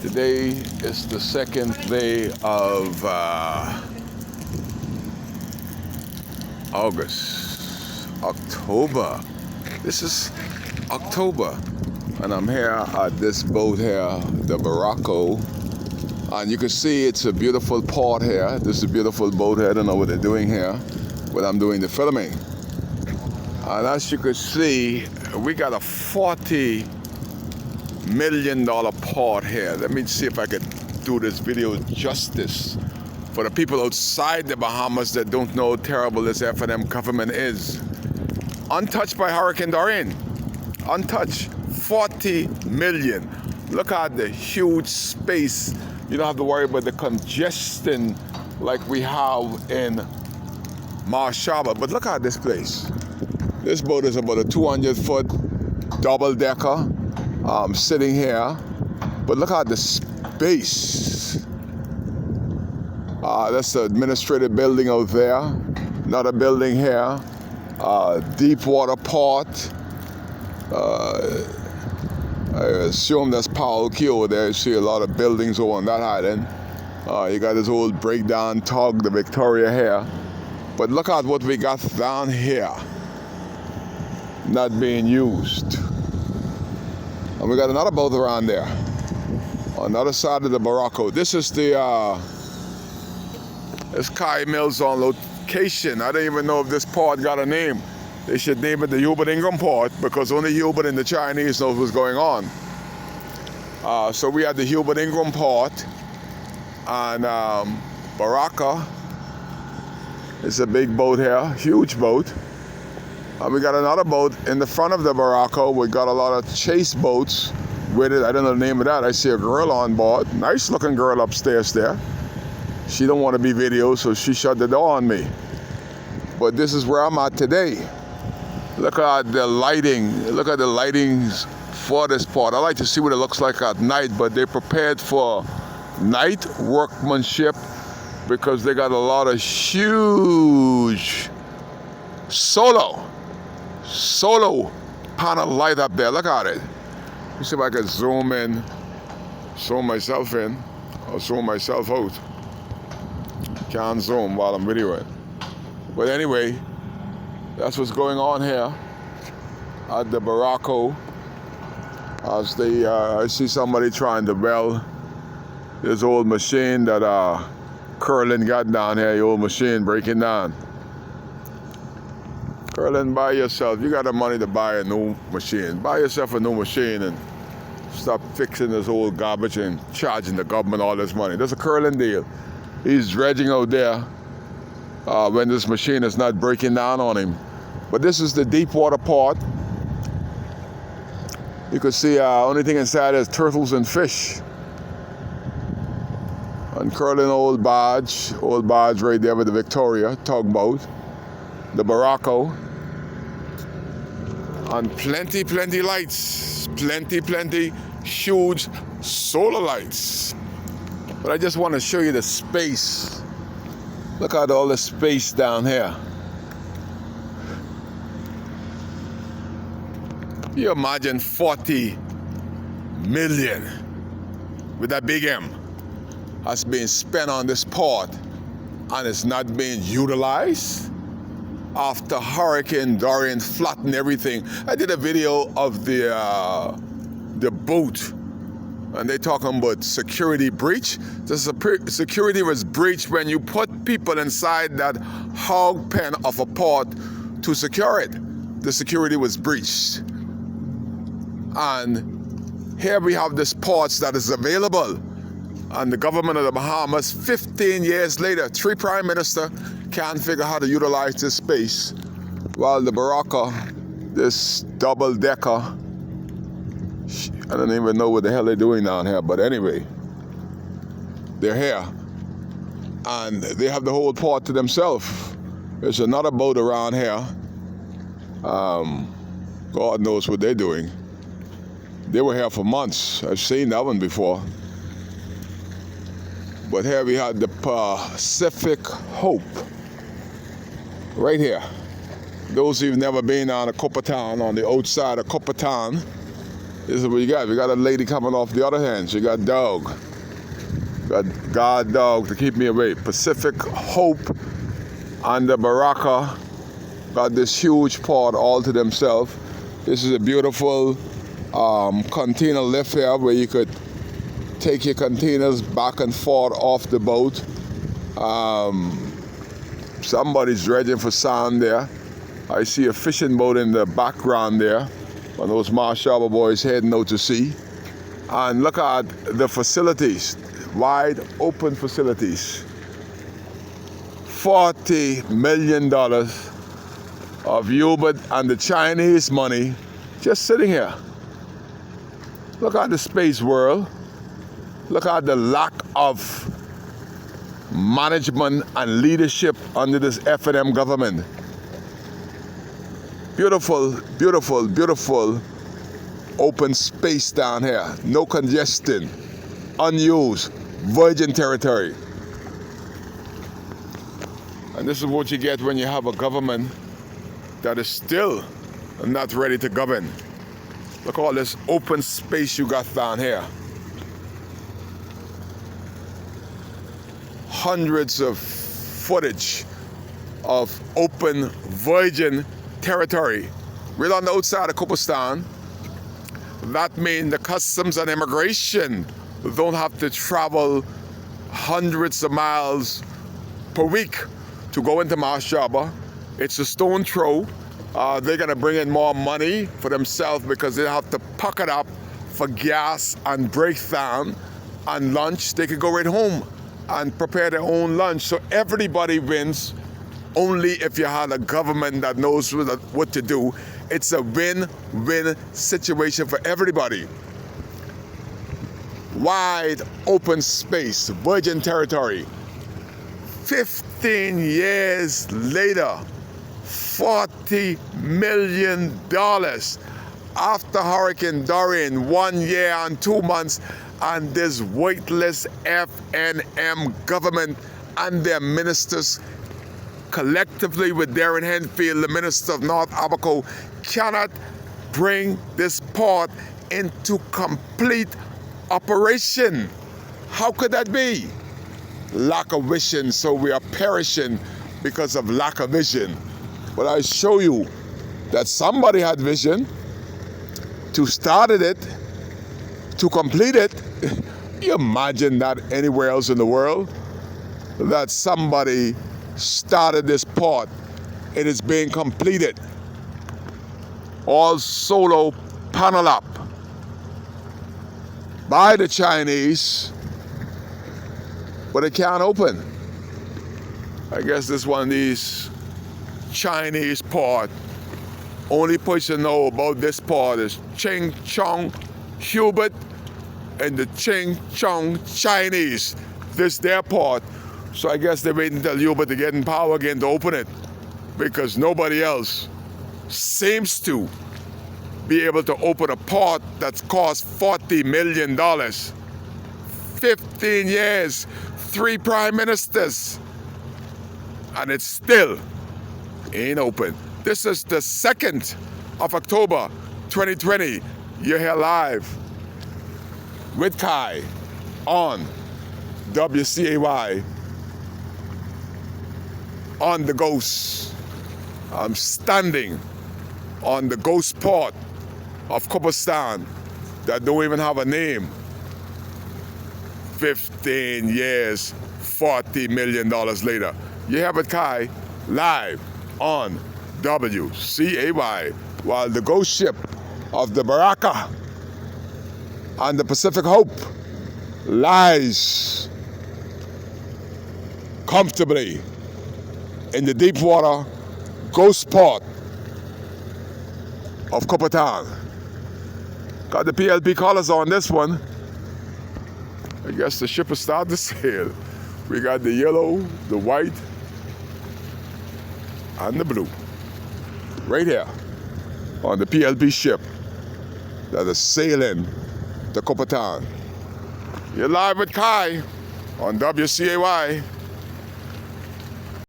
Today is the second day of October. This is October, and I'm here at this boat here, the Barraco, and you can see it's a beautiful port here. This is a beautiful boat here. I don't know what they're doing here, but I'm doing the filming. And as you can see, we got a $40 million port here. Let me see if I can do this video justice for the people outside the Bahamas that don't know how terrible this F&M government is. Untouched by Hurricane Dorian. Untouched. 40 million. Look at the huge space. You don't have to worry about the congestion like we have in Marsh Harbor. But look at this place. This boat is about a 200-foot double-decker sitting here. But look at the space. That's the administrative building out there. Another building here. Deepwater port. I assume that's Powell Key over there. You see a lot of buildings over on that island. You got this old breakdown tug, the Victoria here. But look at what we got down here, not being used. And we got another boat around there, on the other side of the Barraco. This is the Kai Mills on location. I don't even know if this port got a name. They should name it the Hubert Ingram Port, because only Hubert and the Chinese knows what's going on. So we had the Hubert Ingram Port, and Barraco. It's a big boat here, huge boat. And we got another boat in the front of the Barraco. We got a lot of chase boats with it. I don't know the name of that. I see a girl on board. Nice looking girl upstairs there. She don't want to be videoed, so she shut the door on me. But this is where I'm at today. Look at the lighting. Look at the lightings for this port. I like to see what it looks like at night, but they're prepared for night workmanship because they got a lot of huge solar panel light up there. Look at it. Let me see if I can zoom in, zoom myself in, or zoom myself out. Can't zoom while I'm videoing. But anyway, that's what's going on here at the Barraco. As I see somebody trying to weld this old machine that Curlin got down here, the old machine breaking down. Curlin, buy yourself. You got the money to buy a new machine. Buy yourself a new machine and stop fixing this old garbage and charging the government all this money. That's a Curlin deal. He's dredging out there when this machine is not breaking down on him. But this is the Deepwater port. You can see only thing inside is turtles and fish. And Curlin old barge right there with the Victoria tugboat, the Barraco, and plenty lights, plenty huge solar lights. But I just want to show you the space. Look at all the space down here. You imagine 40 million with that big M that's being spent on this port and it's not being utilized after Hurricane Dorian flattened everything. I did a video of the boat, and they're talking about security breach. Security was breached when you put people inside that hog pen of a port to secure it. The security was breached. And here we have this port that is available. And the government of the Bahamas, 15 years later, 3 prime ministers can't figure how to utilize this space. While the Barraco, this double-decker, I don't even know what the hell they're doing down here, but anyway, they're here. And they have the whole port to themselves. There's another boat around here. God knows what they're doing. They were here for months. I've seen that one before. But here we have the Pacific Hope. Right here. Those who've never been on a Coppertown, on the outside of Coppertown, This is what you got. We got a lady coming off the other hand. She got dog. Got guard dog to keep me away. Pacific Hope and the Baraka got this huge port all to themselves. This is a beautiful container lift here where you could take your containers back and forth off the boat. Somebody's dredging for sand there. I see a fishing boat in the background there. One of those Marsh Harbor boys heading out to sea. And look at the facilities, wide open facilities. $40 million of Hubert and the Chinese money just sitting here. Look at the space world. Look at the lack of management and leadership under this F&M government. Beautiful, beautiful, beautiful open space down here. No congestion, unused, virgin territory. And this is what you get when you have a government that is still not ready to govern. Look at all this open space you got down here. Hundreds of footage of open virgin territory. Right on the outside of Kopistan. That means the customs and immigration don't have to travel hundreds of miles per week to go into Marsh Harbor. It's a stone throw. They're gonna bring in more money for themselves because they have to pocket up for gas and breakdown and lunch. They could go right home and prepare their own lunch. So everybody wins. Only if you had a government that knows what to do. It's a win-win situation for everybody. Wide open space, virgin territory. 15 years later, $40 million after Hurricane Dorian, 1 year and 2 months, and this weightless F&M government and their ministers collectively with Darren Henfield, the Minister of North Abaco, cannot bring this port into complete operation. How could that be? Lack of vision, so we are perishing because of lack of vision. But I show you that somebody had vision to start it, to complete it. You imagine that anywhere else in the world? That somebody started this port. It is being completed. All solo panel up by the Chinese, but it can't open. I guess this one of these Chinese port. Only person know about this port is Ching Chong Hubert and the Ching Chong Chinese. This their port. So I guess they're waiting until Hubert to get in power again to open it, because nobody else seems to be able to open a port that's cost $40 million. 15 years, 3 prime ministers, and it still ain't open. This is the 2nd of October, 2020. You're here live with Kai on WCAY. On the Ghost. I'm standing on the ghost port of Kopistan that don't even have a name. 15 years, $40 million later. You have it, Kai, live on WCAY, while the ghost ship of the Baraka and the Pacific Hope lies comfortably in the deep water ghost port of Kopistan. Got the PLP colors on this one. I guess the ship is starting to sail. We got the yellow, the white, and the blue. Right here on the PLP ship that is sailing to Kopistan. You're live with Kai on WCAY.